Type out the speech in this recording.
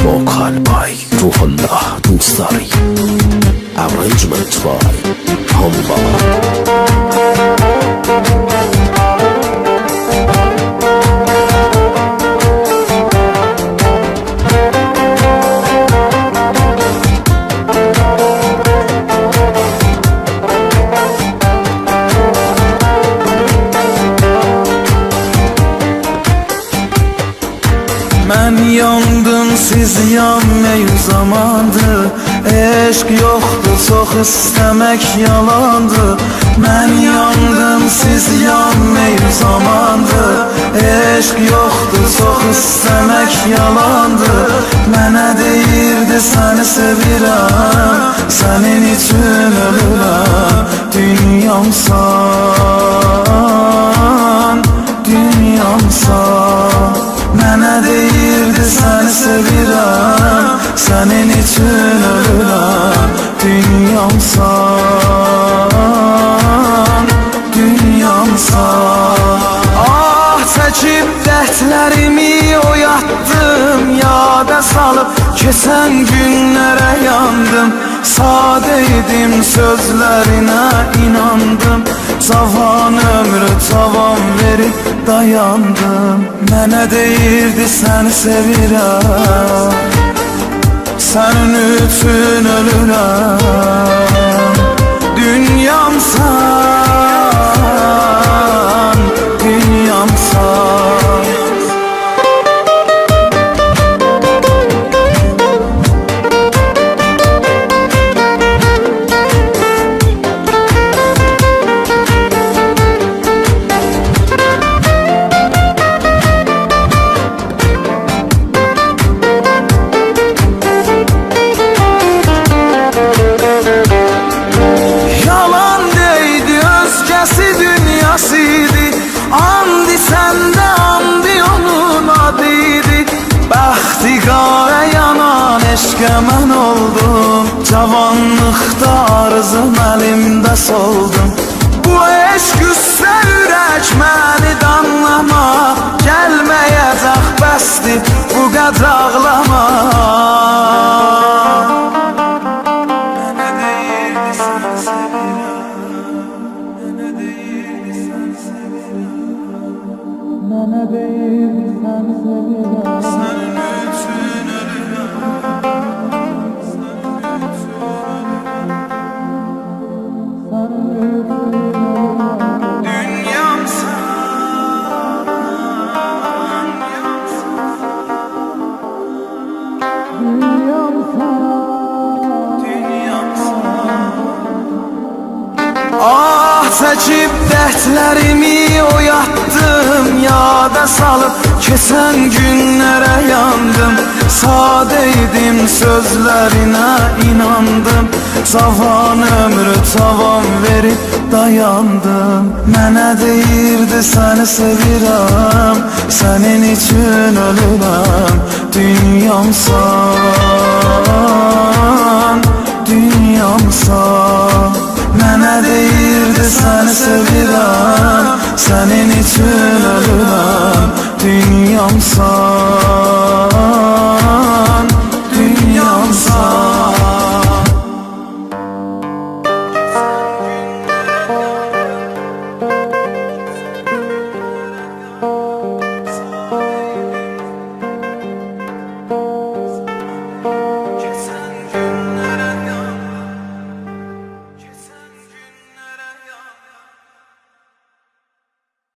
Vokal by Ruhullah Dustari, arrangement by Hamba. Mən yandım, siz yanmayın zamandır. Eşq yoxdur, çox istəmək yalandır. Mən yandım, siz yanmayın zamandır. Eşq yoxdur, çox istəmək yalandır. Mənə deyirdi səni sevirəm, sənin üçün ölürəm. Dünyamsan, dünyamsan. Mənə deyirdi səni sevirəm, sənin üçün ölürəm. Dünyamsan, dünyamsan. Ah, çəkib dərdlərimi oyatdım, yada salıb keçən günlərə yandım. Sadə idim, sözlərinə inandım. Cavan ömrü tavan verib dayandım. Mənə deyirdi səni sevirəm, sənin üçün ölürəm. Dünyamsan, dünyamsan. Andi səndə, andi onun adıydı. Bəxtiqara yanan eşqə mən oldum. Cavanlıqda arzım əlimdə soldum. Bu eşq üstə ürək məni danlama, gəlməyəcək bəsdir bu qədr ağlama. Mənə deyirdi səni sevirəm, mənə deyirdi səni sevirəm. Mənə deyirdi səni sevirəm, sənin üçün ölürəm. Sənin üçün ölürəm. Dünyamsan, dünyamsan, dünyamsan. Ah, çəkib dərdlərimi oyatdım, yada salıb keçən günlərə yandım. Sadə idim, sözlərinə inandım. Cavan ömrü tavan verib dayandım. Mənə deyirdi səni sevirəm, sənin üçün ölürəm. Dünyamsan, dünyamsan. Mənə deyirdi səni sevirəm, sənin üçün ölürəm. Dünyamsan.